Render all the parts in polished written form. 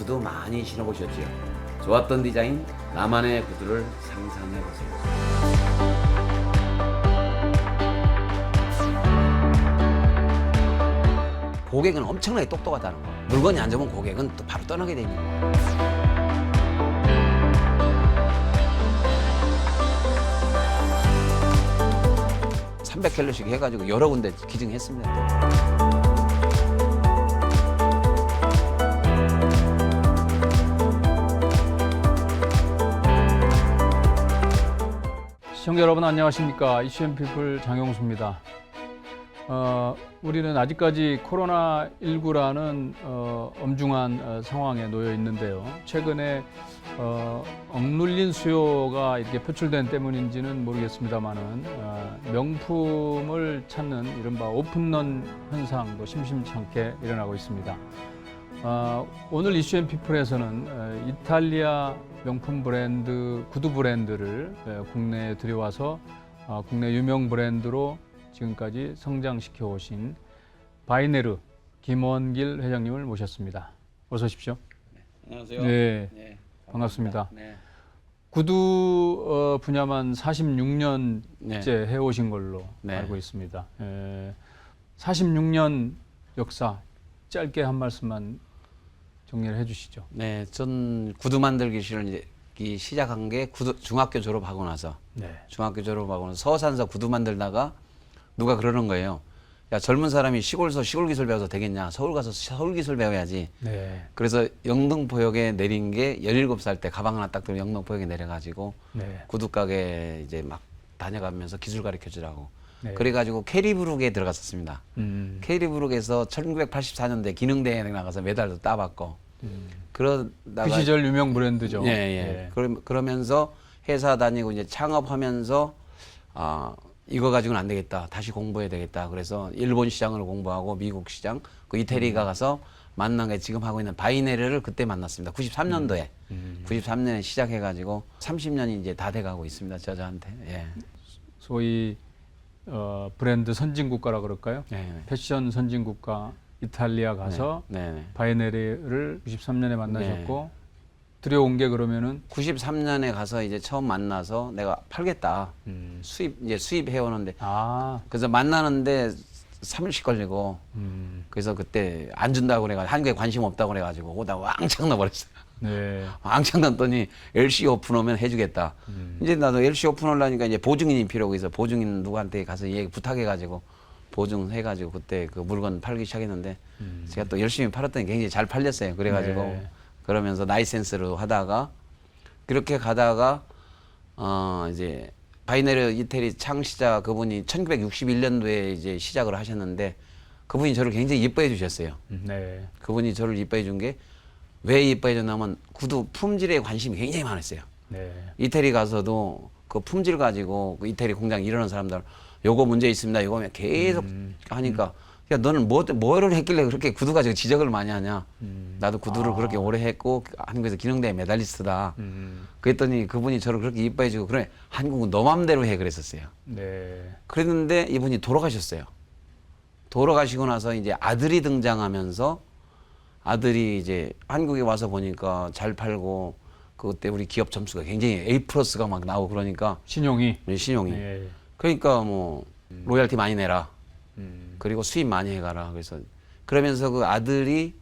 구두 많이 신어보셨지요? 좋았던 디자인, 나만의 구두를 상상해보세요. 고객은 엄청나게 똑똑하다는 거. 물건이 안 좋으면 고객은 또 바로 떠나게 되는 거예요. 300킬로씩 해가지고 여러 군데 기증했습니다. 시청자 여러분 안녕하십니까. 이슈앤피플 장용수입니다. 우리는 아직까지 코로나19라는 엄중한 상황에 놓여 있는데요. 최근에 억눌린 수요가 이렇게 표출된 때문인지는 모르겠습니다만은 명품을 찾는 이른바 오픈런 현상도 심심찮게 일어나고 있습니다. 오늘 이슈앤피플에서는 이탈리아 명품 브랜드, 구두 브랜드를 국내에 들여와서 국내 유명 브랜드로 지금까지 성장시켜 오신 바이네르 김원길 회장님을 모셨습니다. 어서 오십시오. 네, 안녕하세요. 네, 네, 반갑습니다. 네. 구두 분야만 46년째 네. 해오신 걸로 네. 알고 있습니다. 46년 역사 짧게 한 말씀만 정리를 해주시죠. 네, 전 구두 만들기 시작한 게 중학교 졸업하고 나서. 네. 중학교 졸업하고 나서 서산서 구두 만들다가 누가 그러는 거예요. 야, 젊은 사람이 시골서 시골기술 배워서 되겠냐? 서울 가서 서울기술 배워야지. 네. 그래서 영등포역에 내린 게 17살 때 가방 하나 딱 들고 영등포역에 내려가지고 네. 구두 가게 이제 막 다녀가면서 기술 가르쳐 주라고. 네. 그래가지고 캐리브룩에 들어갔었습니다. 캐리브룩에서 1984년대 기능대회에 나가서 메달도 따봤고. 그러다가 그 시절 유명 브랜드죠. 예, 예. 그러면서 회사 다니고 이제 창업하면서 이거 가지고는 안 되겠다. 다시 공부해야 되겠다. 그래서 일본 시장을 공부하고 미국 시장, 그 이태리가 가서 만난 게 지금 하고 있는 바이네르를 그때 만났습니다. 93년도에. 93년에 시작해가지고 30년이 이제 다 돼가고 있습니다. 저한테. 예. 소위 브랜드 선진국가라 그럴까요? 네. 패션 선진국가 이탈리아 가서 네. 바이네르를 93년에 만나셨고 들여온 게 그러면은 93년에 가서 이제 처음 만나서 내가 팔겠다. 수입해 오는데. 그래서 만나는데 3일씩 걸리고. 그래서 그때 안 준다고 그래가지고 한국에 관심 없다고 그래가지고 오다 왕창 넣어버렸어요. 네. 왕창 넣었더니 LC 오픈 오면 해주겠다. 이제 나도 LC 오픈 하려니까 이제 보증인이 필요하고 있어. 보증인 누구한테 가서 얘기 부탁해가지고 보증해가지고 그때 그 물건 팔기 시작했는데 제가 또 열심히 팔았더니 굉장히 잘 팔렸어요. 그래가지고 네. 그러면서 라이센스로 하다가 그렇게 가다가 이제 바이네르 이태리 창시자 그분이 1961년도에 이제 시작을 하셨는데 그분이 저를 굉장히 이뻐해 주셨어요. 네. 그분이 저를 이뻐해 준 게 왜 이뻐해 줬냐면 구두 품질에 관심이 굉장히 많았어요. 네. 이태리 가서도 그 품질 가지고 그 이태리 공장 일하는 사람들 요거 문제 있습니다. 요거 계속 하니까 야 너는 뭐를 했길래 그렇게 구두 가지고 지적을 많이 하냐. 나도 구두를 그렇게 오래 했고 한국에서 기능대회 메달리스트다. 그랬더니 그분이 저를 그렇게 이뻐해 주고 그래 한국은 너 맘대로 해 그랬었어요. 네. 그랬는데 이분이 돌아가셨어요. 돌아가시고 나서 이제 아들이 등장하면서 아들이 이제 한국에 와서 보니까 잘 팔고 그때 우리 기업 점수가 굉장히 A+가 막 나오고 그러니까 신용이. 신용이. 네. 그러니까 뭐 로열티 많이 내라. 그리고 수입 많이 해가라. 그래서 그러면서 그 아들이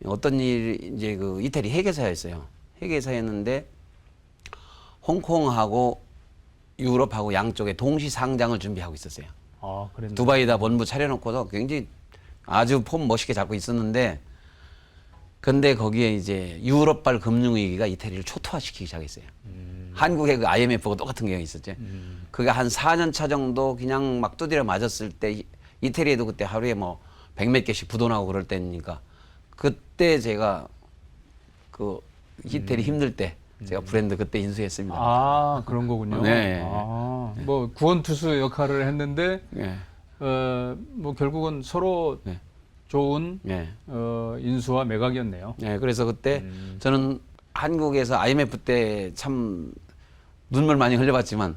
어떤 일 이제 그 이태리 회계사였어요. 회계사였는데 홍콩하고 유럽하고 양쪽에 동시 상장을 준비하고 있었어요. 그랬네. 두바이다 본부 차려놓고도 굉장히 아주 폼 멋있게 잡고 있었는데 근데 거기에 이제 유럽발 금융위기가 이태리를 초토화시키기 시작했어요. 한국의 그 IMF가 똑같은 경향이 있었죠. 그게 한 4년 차 정도 그냥 막 두드려 맞았을 때 이태리에도 그때 하루에 뭐 100몇 개씩 부도나고 그럴 때니까 그때 제가 그 이태리 힘들 때 제가 브랜드 그때 인수했습니다. 그런 거군요. 네. 뭐 구원투수 역할을 했는데 네. 뭐 결국은 서로 네. 좋은 네. 인수와 매각이었네요. 네. 그래서 그때 저는 한국에서 IMF 때 참 눈물 많이 흘려봤지만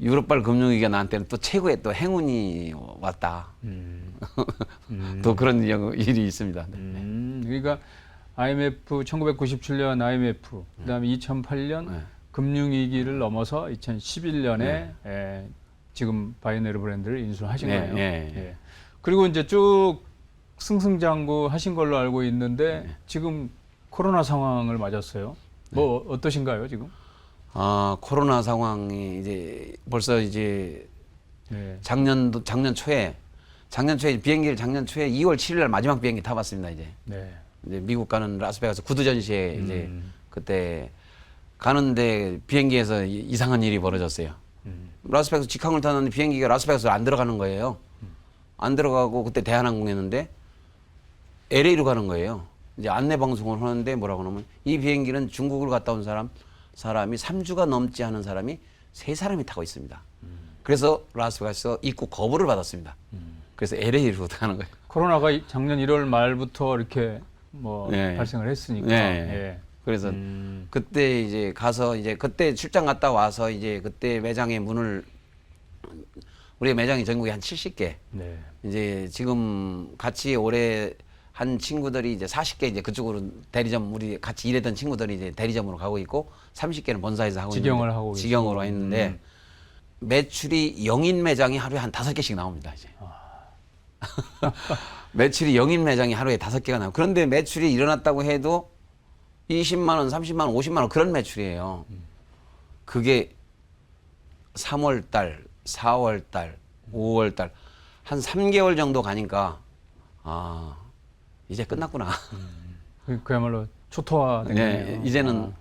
유럽발 금융위기가 나한테는 또 최고의 또 행운이 왔다. 또 그런 일이 있습니다. 그러니까 IMF 1997년 IMF 그다음에 2008년 네. 금융위기를 넘어서 2011년에 지금 바이오네르 브랜드를 인수하신 네, 거예요. 네. 예. 그리고 이제 쭉 승승장구 하신 걸로 알고 있는데 네. 지금 코로나 상황을 맞았어요. 뭐 어떠신가요 지금? 아, 코로나 상황이 이제 벌써 이제 네. 작년 초에 비행기를 작년 초에 2월 7일 날 마지막 비행기 타봤습니다. 이제 미국 가는 라스베가스 구두 전시회 이제 그때 가는데 비행기에서 이상한 일이 벌어졌어요. 라스베가스 직항을 타는데 비행기가 라스베가스로 안 들어가는 거예요. 안 들어가고 그때 대한항공이었는데 LA로 가는 거예요. 이제 안내 방송을 하는데 뭐라고 하냐면 이 비행기는 중국을 갔다 온 사람이 3주가 넘지 않은 사람이 3사람이 타고 있습니다. 그래서 라스베가스 입국 거부를 받았습니다. 그래서 LA로 가는 거예요. 코로나가 작년 1월 말부터 이렇게 뭐 네. 발생을 했으니까. 네. 예. 그래서 그때 이제 가서 이제 그때 출장 갔다 와서 이제 그때 매장의 문을 우리 매장이 전국에 한 70개. 네. 이제 지금 같이 올해 한 친구들이 이제 40개 이제 그쪽으로 대리점 우리 같이 일했던 친구들이 이제 대리점으로 가고 있고 30개는 본사에서 하고 직영을 있는데 하고 직영으로 했는데 매출이 영인 매장이 하루에 한 5개씩 나옵니다, 이제. 매출이 영인 매장이 하루에 5개가 나와요. 그런데 매출이 일어났다고 해도 20만 원, 30만 원, 50만 원 그런 매출이에요. 그게 3월 달, 4월 달, 5월 달 한 3개월 정도 가니까 아, 이제 끝났구나. 그야말로 초토화된 네, 거네요. 이제는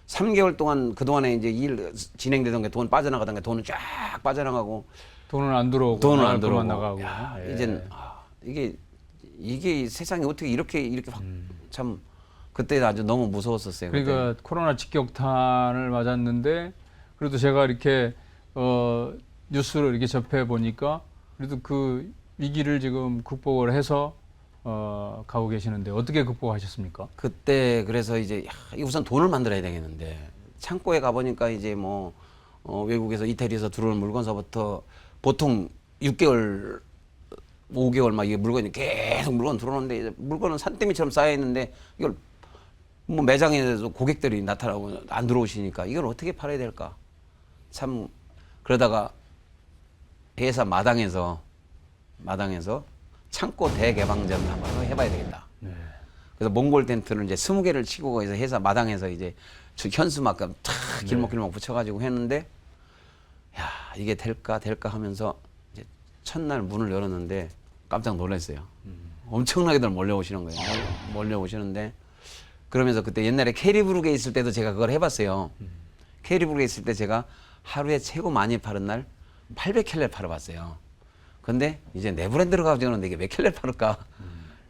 3개월 동안 그동안에 이제 일 진행되던 게 돈 빠져나가던 게 돈은 쫙 빠져나가고 돈은 안 들어오고 돈은 나갈 안 들어오고 것만 나가고. 야, 예. 이젠 이게 세상이 어떻게 이렇게 참 그때 아주 너무 무서웠었어요. 그러니까 코로나 직격탄을 맞았는데 그래도 제가 이렇게 뉴스를 이렇게 접해 보니까 그래도 그 위기를 지금 극복을 해서 가고 계시는데 어떻게 극복하셨습니까? 그때 그래서 이제 우선 돈을 만들어야 되겠는데 창고에 가보니까 이제 뭐 외국에서 이태리에서 들어오는 물건서부터 보통 6개월 5개월 막 이게 물건이 계속 물건 들어오는데 이제 물건은 산더미처럼 쌓여 있는데 이걸 뭐 매장에서 고객들이 나타나고 안 들어오시니까 이걸 어떻게 팔아야 될까? 참 그러다가 회사 마당에서 창고 대개방전 한번 해봐야 되겠다. 네. 그래서 몽골 텐트를 이제 20개를 치고 거기서 회사 마당에서 이제 현수막감 탁 길목길목 붙여가지고 했는데 야 이게 될까 하면서 이제 첫날 문을 열었는데 깜짝 놀랐어요. 엄청나게들 몰려오시는 거예요. 몰려오시는데 그러면서 그때 옛날에 캐리브룩에 있을 때도 제가 그걸 해봤어요. 캐리브룩에 있을 때 제가 하루에 최고 많이 파는 날 800켤레 팔아봤어요. 근데 이제 내 브랜드로 가지고는 이게 몇 켤레 팔을까?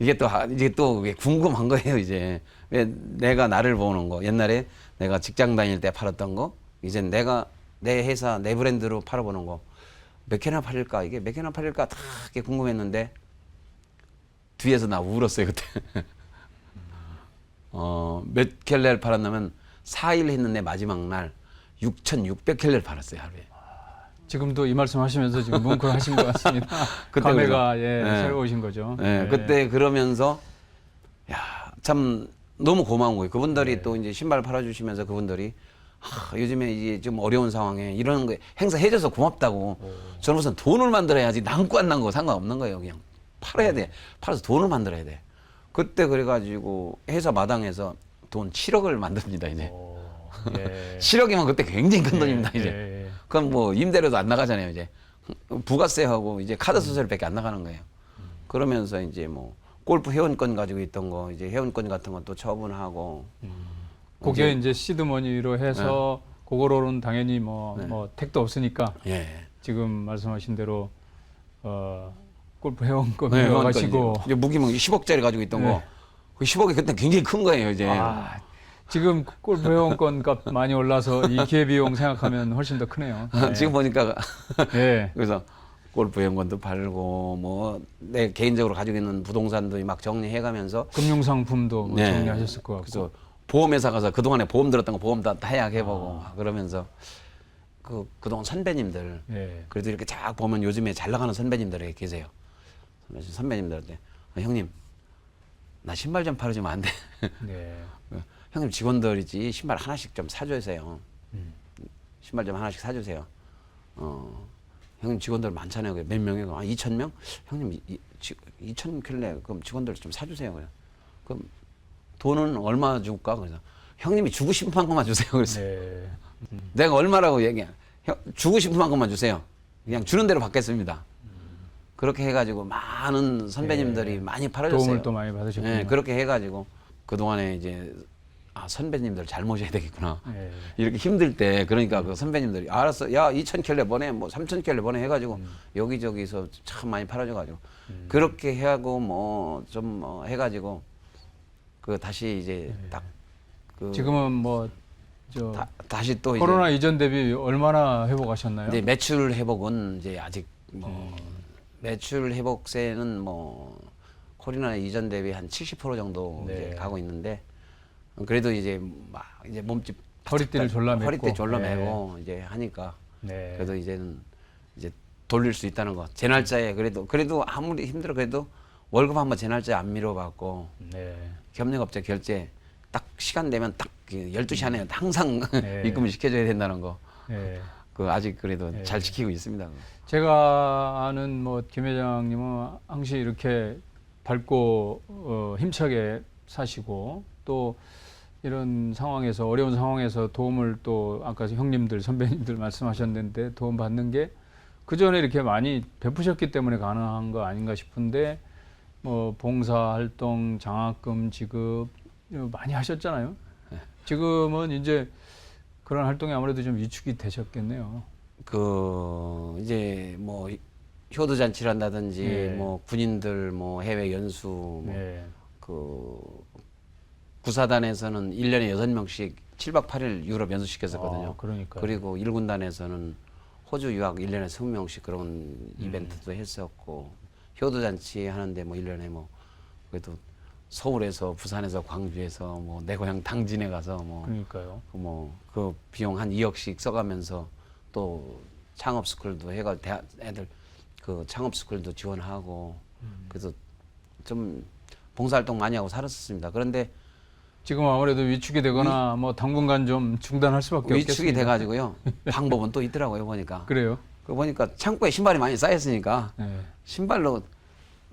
이게 또 왜 궁금한 거예요, 이제. 왜 내가 나를 보는 거. 옛날에 내가 직장 다닐 때 팔았던 거. 이제 내가 내 회사, 내 브랜드로 팔아보는 거. 몇 개나 팔릴까? 이게 몇 개나 팔릴까? 다 이렇게 궁금했는데 뒤에서 나 울었어요, 그때. 몇 켤레를 팔았냐면 4일 했는데 마지막 날 6,600켤레를 팔았어요, 하루에. 지금도 이 말씀하시면서 지금 뭉클하신 것 같습니다. 그때 감회가 그래서, 네. 새로우신 거죠. 네, 그때 그러면서 야, 참 너무 고마운 거예요. 그분들이 또 이제 신발 팔아주시면서 그분들이 요즘에 이제 좀 어려운 상황에 이런 거 행사해줘서 고맙다고. 저는 우선 돈을 만들어야지 남고 안 남고 상관없는 거예요. 그냥 팔아야 돼. 팔아서 돈을 만들어야 돼. 그때 그래가지고 회사 마당에서 돈 7억을 만듭니다 이제. 예. 7억이면 그때 굉장히 큰 돈입니다 이제. 예. 그럼 뭐 임대료도 안 나가잖아요 이제. 부가세하고 이제 카드 수수료밖에 안 나가는 거예요. 그러면서 이제 뭐 골프 회원권 가지고 있던 거 이제 회원권 같은 것도 처분하고. 그게 이제 시드머니로 해서 그거로는 당연히 뭐 택도 없으니까 예. 지금 말씀하신 대로 골프 회원권 네, 가지고 이제 무기명 10억짜리 가지고 있던 네. 거. 그 10억이 그때 굉장히 큰 거예요 이제. 지금 골프 회원권 값 많이 올라서 이 기회비용 생각하면 훨씬 더 크네요. 네. 지금 보니까 네. 그래서 골프 회원권도 팔고 뭐 내 개인적으로 가지고 있는 부동산도 막 정리해가면서 금융상품도 뭐 네. 정리하셨을 것 같고. 그래서 보험회사 가서 그동안에 보험 들었던 거 보험 다 해약해보고 그러면서 그동안 선배님들 네. 그래도 이렇게 쫙 보면 요즘에 잘 나가는 선배님들이 계세요. 선배님들한테 형님 나 신발 좀 팔아주면 안 돼? 네. 형님 직원들이지 신발 하나씩 좀 사주세요. 음. 신발 좀 하나씩 사주세요. 형님 직원들 많잖아요. 몇 명이요? 2,000명? 형님 2,000켤레 그럼 직원들 좀 사주세요. 그럼 돈은 얼마 줄까? 그래서 형님이 주고 싶은 만큼만 주세요. 그래서 네. 내가 얼마라고 얘기해. 주고 싶은 만큼만 주세요. 그냥 주는 대로 받겠습니다. 그렇게 해가지고 많은 선배님들이 네. 많이 팔아줬어요. 도움을 또 많이 받으셨군요. 네, 그렇게 해가지고 그동안에 이제 선배님들 잘 모셔야 되겠구나. 네. 이렇게 힘들 때 그러니까 그 선배님들이 알았어. 야 2,000켤레 보내 뭐 3,000켤레 보내 해가지고 여기저기서 참 많이 팔아줘가지고 그렇게 해하고 뭐 좀 해가지고 그 다시 이제 딱 그 지금은 뭐 저 다시 또 코로나 이제 이전 대비 얼마나 회복하셨나요? 이제 매출 회복은 이제 아직 뭐 매출 회복세는 뭐 코로나 이전 대비 한 70% 정도 네. 이제 가고 있는데 그래도 이제 막 이제 몸집 허리띠를 졸라매고. 허리띠 졸라매고 이제 하니까 네. 그래도 이제는 이제 돌릴 수 있다는 거. 제 날짜에 그래도 아무리 힘들어 그래도 월급 한번 제 날짜에 안 미뤄받고 네. 협력업체 결제 딱 시간 되면 딱 12시 안에 항상 네. 입금을 시켜줘야 된다는 거. 네. 그 아직 그래도 네. 잘 지키고 있습니다. 제가 아는 뭐 김 회장님은 항시 이렇게 밝고 힘차게 사시고 또 이런 상황에서 어려운 상황에서 도움을 또 아까 형님들 선배님들 말씀하셨는데 도움 받는 게 그 전에 이렇게 많이 베푸셨기 때문에 가능한 거 아닌가 싶은데 뭐 봉사 활동 장학금 지급 많이 하셨잖아요. 지금은 이제 그런 활동이 아무래도 좀 위축이 되셨겠네요. 그 이제 뭐 효도 잔치를 한다든지 네. 뭐 군인들 뭐 해외 연수 뭐 네. 그 구사단에서는 1년에 6명씩 7박 8일 유럽 연수 시켰었거든요. 그러니까. 그리고 1군단에서는 호주 유학 1년에 20명씩 그런 이벤트도 했었고 효도 잔치 하는데 뭐 1년에 뭐 그래도 서울에서 부산에서 광주에서 뭐 내 고향 당진에 가서 그러니까요. 뭐 그 비용 한 2억씩 써가면서 또 창업 스쿨도 해가 애들 그 창업 스쿨도 지원하고 그래서 좀 봉사활동 많이 하고 살았었습니다. 그런데 지금 아무래도 위축이 되거나 뭐 당분간 좀 중단할 수밖에 위축이 없겠습니다. 돼가지고요. 방법은 또 있더라고요 보니까. 그래요? 그 보니까 창고에 신발이 많이 쌓였으니까 네. 신발로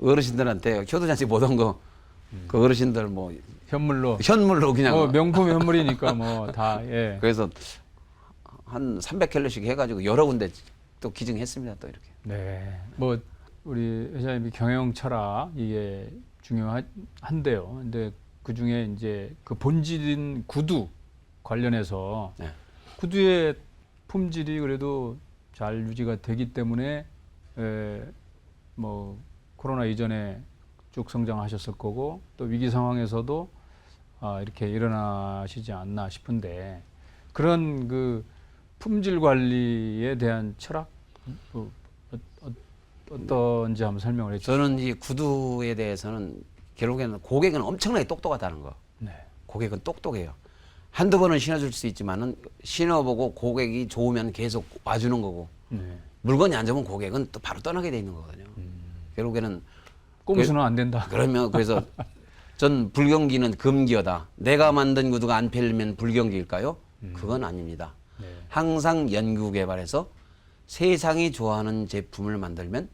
어르신들한테 효도잔치 보던 거 그 어르신들 뭐 현물로 현물로 그냥 뭐 명품 현물이니까 뭐 다 예. 그래서 한 300켤레씩 해가지고 여러 군데 또 기증했습니다. 또 이렇게. 네. 뭐 우리 회장님이 경영 철학 이게 중요한데요. 근데 그 중에 이제 그 본질인 구두 관련해서 네. 구두의 품질이 그래도 잘 유지가 되기 때문에 뭐 코로나 이전에 쭉 성장하셨을 거고 또 위기 상황에서도 이렇게 일어나시지 않나 싶은데 그런 그 품질 관리에 대한 철학 어떤지 한번 설명을 해주세요. 저는 이 구두에 대해서는 결국에는 고객은 엄청나게 똑똑하다는 거. 네. 고객은 똑똑해요. 한두 번은 신어줄 수 있지만은 신어보고 고객이 좋으면 계속 와주는 거고 네. 물건이 안 좋으면 고객은 또 바로 떠나게 돼 있는 거거든요. 결국에는 꼼수는 안 된다. 그러면 그래서 전 불경기는 금기어다. 내가 만든 구두가 안 팔리면 불경기일까요? 그건 아닙니다. 네. 항상 연구 개발해서 세상이 좋아하는 제품을 만들면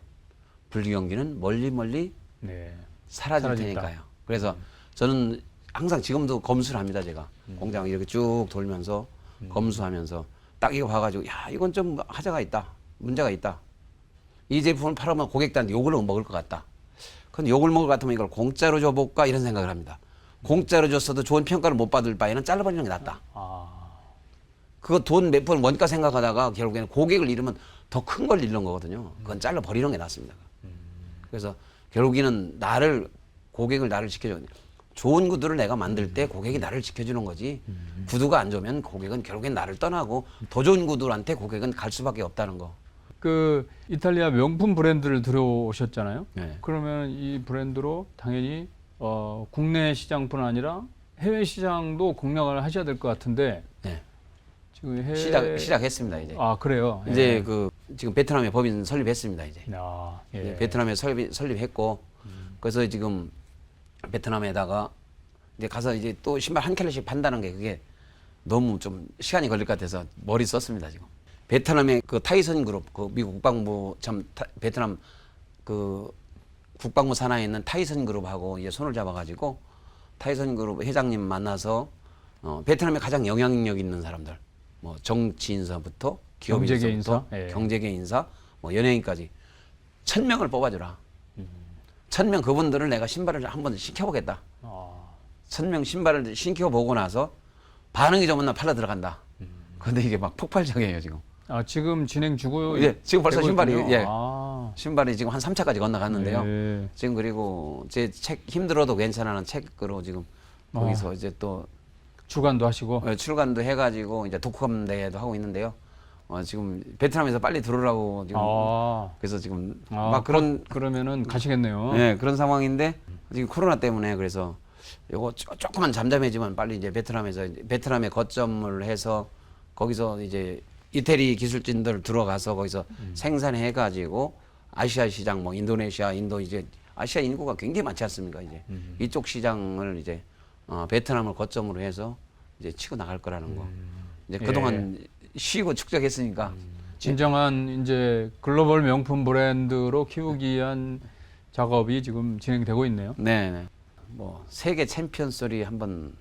불경기는 멀리 네. 사라질 사라진다. 테니까요. 그래서 저는 항상 지금도 검수를 합니다. 제가 공장 이렇게 쭉 돌면서 검수하면서 딱 이거 봐가지고 야 이건 좀 하자가 있다. 문제가 있다. 이 제품을 팔으면 고객들한테 욕을 먹을 것 같다. 근데 욕을 먹을 것 같으면 이걸 공짜로 줘볼까 이런 생각을 합니다. 공짜로 줬어도 좋은 평가를 못 받을 바에는 잘라버리는 게 낫다. 그거 돈 몇 푼 원가 생각하다가 결국에는 고객을 잃으면 더 큰 걸 잃는 거거든요. 그건 잘라버리는 게 낫습니다. 그래서 결국에는 고객을 나를 지켜줘. 좋은 구두를 내가 만들 때 고객이 나를 지켜주는 거지. 구두가 안 좋으면 고객은 결국엔 나를 떠나고 더 좋은 구두한테 고객은 갈 수밖에 없다는 거. 그 이탈리아 명품 브랜드를 들어오셨잖아요. 네. 그러면 이 브랜드로 당연히 국내 시장뿐 아니라 해외 시장도 공략을 하셔야 될 것 같은데 네. 지금 해외 시작했습니다 이제. 아 그래요. 이제 예. 그 지금 베트남에 법인 설립했습니다 이제. 예. 베트남에 설립했고 그래서 지금 베트남에다가 이제 가서 이제 또 신발 한 켤레씩 판다는 게 그게 너무 좀 시간이 걸릴 것 같아서 머리 썼습니다 지금. 베트남의 그 타이선 그룹, 그 미국 국방부 베트남 그 국방부 산하에 있는 타이선 그룹하고 이제 손을 잡아가지고 타이선 그룹 회장님 만나서 베트남에 가장 영향력 있는 사람들, 뭐 정치 인사부터 기업 경제계 인사부터 인사? 예. 경제계 인사, 뭐 연예인까지 1,000명을 뽑아주라. 1,000명 그분들을 내가 신발을 한번 시켜보겠다. 아, 1,000명 신발을 신켜보고 나서 반응이 좋으면 나 팔러 들어간다. 근데 이게 막 폭발적이에요 지금. 아, 지금 진행 주고 예, 지금 벌써 되고 신발이 있군요. 예, 아, 신발이 지금 한 3차까지 건너갔는데요. 예. 지금 그리고 제 책 힘들어도 괜찮아는 책으로 지금 거기서 이제 또 주간도 하시고. 출간도 해가지고 이제 독후감 대회도 하고 있는데요. 지금 베트남에서 빨리 들어오라고 지금 아, 그래서 지금 아, 막 그런 그러면은 가시겠네요. 예, 그런 상황인데 지금 코로나 때문에 그래서 요거 조금만 잠잠해지면 빨리 이제 베트남에 거점을 해서 거기서 이제 이태리 기술진들 들어가서 거기서 생산해 가지고 아시아 시장 뭐 인도네시아, 인도 이제 아시아 인구가 굉장히 많지 않습니까? 이제 이쪽 시장을 이제 베트남을 거점으로 해서 이제 치고 나갈 거라는 거. 이제 그동안 쉬고 축적했으니까 진정한 이제 글로벌 명품 브랜드로 키우기 위한 작업이 지금 진행되고 있네요. 네, 네. 뭐 세계 챔피언 소리 한번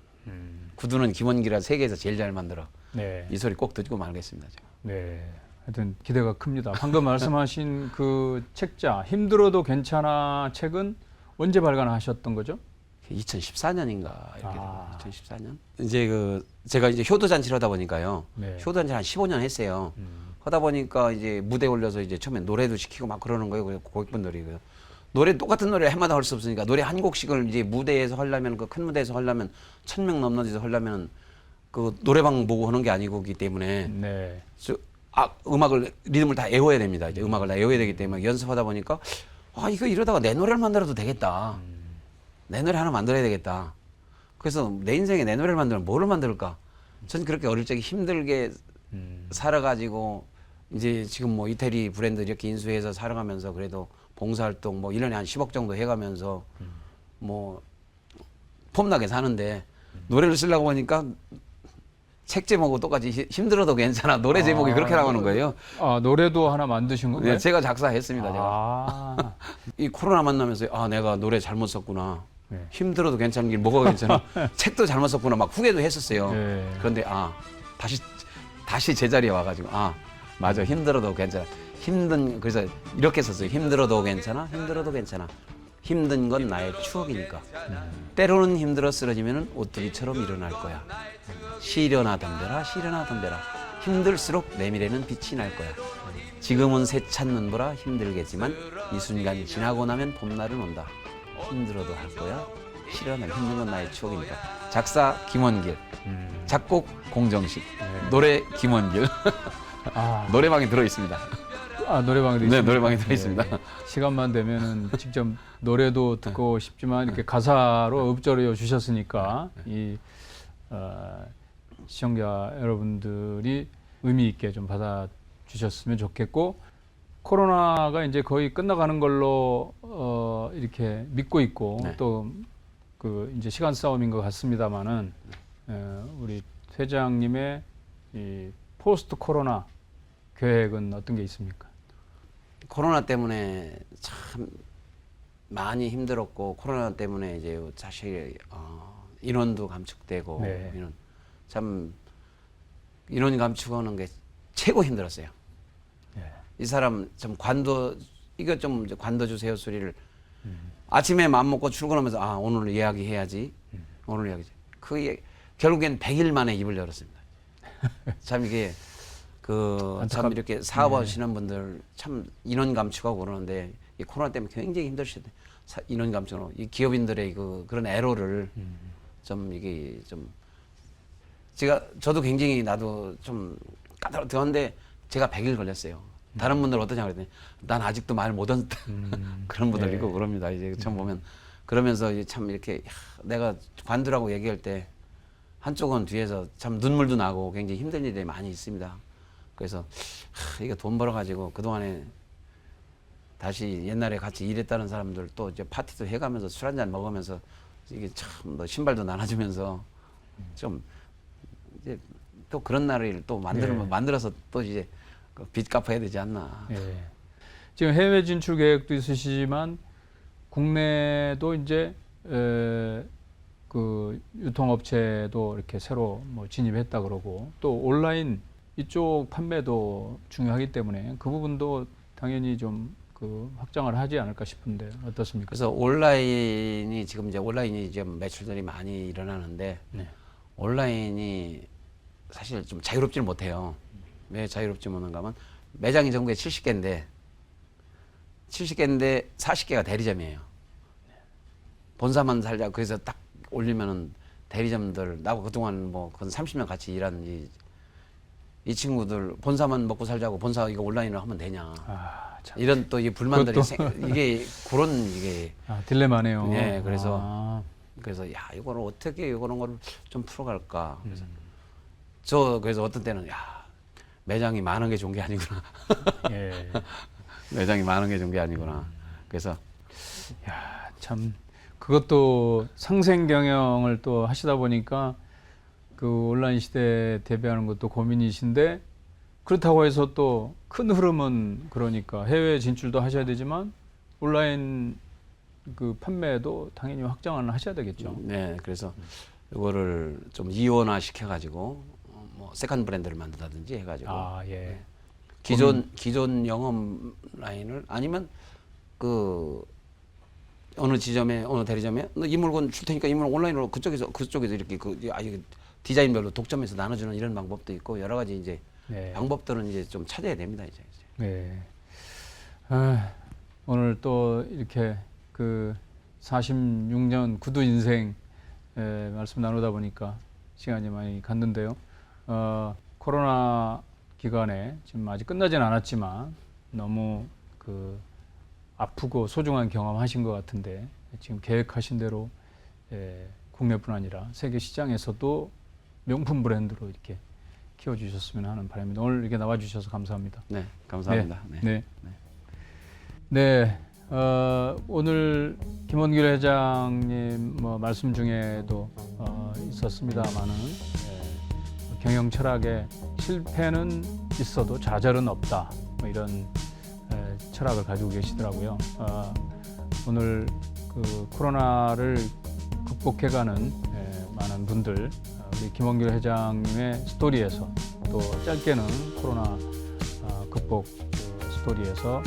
구두는 김원기라 세계에서 제일 잘 만들어. 네. 이 소리 꼭 듣고 말겠습니다. 제가. 네. 하여튼 기대가 큽니다. 방금 말씀하신 그 책자 힘들어도 괜찮아 책은 언제 발간하셨던 거죠? 2014년인가 이렇게 아. 2014년 이제 그 제가 이제 효도 잔치를 하다 보니까요. 네. 효도 잔치 한 15년 했어요. 하다 보니까 이제 무대 올려서 이제 처음에 노래도 시키고 막 그러는 거예요. 그래서 고객분들이 노래 똑같은 노래 해마다 할 수 없으니까 노래 한 곡씩을 이제 무대에서 하려면 그 큰 무대에서 하려면 1,000명 넘는 데서 하려면 그 노래방 보고 하는 게 아니고기 때문에 네. 음악을 리듬을 다 외워야 됩니다. 이제 음악을 다 외워야 되기 때문에 연습하다 보니까 이거 이러다가 내 노래를 만들어도 되겠다. 내 노래 하나 만들어야 되겠다. 그래서 내 인생에 내 노래를 만들면 뭐를 만들까? 저는 그렇게 어릴 적에 힘들게 살아가지고 이제 지금 뭐 이태리 브랜드 이렇게 인수해서 살아가면서 그래도 봉사활동 뭐 1년에 한 10억 정도 해가면서 뭐 폼나게 사는데 노래를 쓰려고 하니까 책 제목하고 똑같이 힘들어도 괜찮아. 노래 제목이 그렇게 나오는 거예요. 아, 노래도 하나 만드신 건가요? 네, 제가 작사했습니다. 제가. 아. 이 코로나 만나면서 내가 노래 잘못 썼구나. 네. 힘들어도 괜찮은 게 뭐가 괜찮아. 책도 잘못 썼구나. 막 후회도 했었어요. 네. 그런데 다시 제자리에 와가지고 맞아. 힘들어도 괜찮아. 그래서 이렇게 썼어요. 힘들어도 괜찮아. 힘들어도 괜찮아. 힘든 건 나의 추억이니까. 때로는 힘들어 쓰러지면 오뚜기처럼 일어날 거야. 시려나 덤벼라, 시려나 덤벼라. 힘들수록 내 미래는 빛이 날 거야. 지금은 세찬 눈보라 힘들겠지만 이 순간 지나고 나면 봄날은 온다. 힘들어도 할 거야. 시려나 힘든 건 나의 추억이니까. 작사 김원길, 작곡 공정식, 노래 김원길. 아, 노래방에 들어 있습니다. 노래방에 네, 노래방에 들어 있습니다. 시간만 되면은 직접 노래도 듣고 싶지만 이렇게 가사로 읊조려 주셨으니까 이 시청자 여러분들이 의미 있게 좀 받아 주셨으면 좋겠고 코로나가 이제 거의 끝나가는 걸로 이렇게 믿고 있고 네. 또 그 이제 시간 싸움인 것 같습니다만은 우리 회장님의 이 포스트 코로나 계획은 어떤 게 있습니까? 코로나 때문에 참 많이 힘들었고 코로나 때문에 이제 사실 인원도 감축되고 네. 참 인원 감축하는 게 최고 힘들었어요. 네. 이 사람 좀 이거 좀 관둬 주세요 소리를 아침에 마음 먹고 출근하면서 오늘 이야기해야지. 오늘 이야기지. 결국엔 100일 만에 입을 열었습니다. 참 이게 참 이렇게 사업하시는 분들 참 인원 감축하고 그러는데 이 코로나 때문에 굉장히 힘드시대. 인원 감축으로 이 기업인들의 그런 애로를 좀 이게 좀 저도 굉장히 나도 좀 까다롭던데 제가 100일 걸렸어요. 다른 분들 어떠냐 그랬더니 난 아직도 말 못한 그런 분들 있고 그럽니다. 이제 처음 보면 그러면서 이제 참 이렇게 내가 관두라고 얘기할 때 한쪽은 뒤에서 참 눈물도 나고 굉장히 힘든 일이 많이 있습니다. 그래서 이거 돈 벌어가지고 그동안에 다시 옛날에 같이 일했다는 사람들 또 이제 파티도 해가면서 술 한잔 먹으면서 이게 참 뭐 신발도 나눠주면서 좀 이제 또 그런 날을 또 만들어서 또 이제 그 빚 갚아야 되지 않나. 예. 지금 해외 진출 계획도 있으시지만 국내도 이제 그 유통업체도 이렇게 새로 뭐 진입했다 그러고 또 온라인 이쪽 판매도 중요하기 때문에 그 부분도 당연히 좀 그 확장을 하지 않을까 싶은데 어떻습니까? 그래서 온라인이 좀 매출들이 많이 일어나는데 네. 온라인이 사실 좀 자유롭지는 못해요. 왜 자유롭지 못한가 하면 매장이 전국에 70개인데 40개가 대리점이에요. 본사만 살자 그래서 딱 올리면은 대리점들 나하고 그동안 뭐 건 30년 같이 일한 이 친구들 본사만 먹고 살자고 본사 이거 온라인으로 하면 되냐. 참. 이런 또 이 불만들이 이게 그런 이게 딜레마네요. 예, 그래서 야 이거를 어떻게 이런 거를 좀 풀어갈까. 그래서 어떤 때는 야 매장이 많은 게 좋은 게 아니구나. 예. 매장이 많은 게 좋은 게 아니구나. 그래서 야, 참 그것도 상생 경영을 또 하시다 보니까 그 온라인 시대에 대비하는 것도 고민이신데 그렇다고 해서 또 큰 흐름은 그러니까 해외 진출도 하셔야 되지만 온라인 그 판매도 당연히 확장을 하셔야 되겠죠. 네, 그래서 이거를 좀 이원화 시켜가지고 뭐 세컨 브랜드를 만든다든지 해가지고 예. 기존 영업 라인을 아니면 그 어느 지점에 어느 대리점에 너 이 물건 줄 테니까 이 물건 온라인으로 그쪽에서 이렇게 이게 디자인별로 독점해서 나눠주는 이런 방법도 있고 여러 가지 이제 방법들은 이제 좀 찾아야 됩니다 이제. 네. 오늘 또 이렇게 그 46년 구두 인생 말씀 나누다 보니까 시간이 많이 갔는데요. 코로나 기간에 지금 아직 끝나지는 않았지만 너무 그 아프고 소중한 경험하신 것 같은데 지금 계획하신 대로 국내뿐 아니라 세계 시장에서도 명품 브랜드로 이렇게 키워주셨으면 하는 바람입니다. 오늘 이렇게 나와주셔서 감사합니다. 네, 감사합니다. 네. 오늘 김원길 회장님 뭐 말씀 중에도 있었습니다만은 경영 철학에 실패는 있어도 좌절은 없다. 뭐 이런 철학을 가지고 계시더라고요. 오늘 그 코로나를 극복해가는 많은 분들 우리 김원길 회장님의 스토리에서 또 짧게는 코로나 극복 스토리에서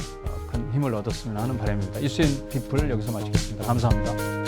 큰 힘을 얻었으면 하는 바람입니다. 이슈인 피플 여기서 마치겠습니다. 감사합니다.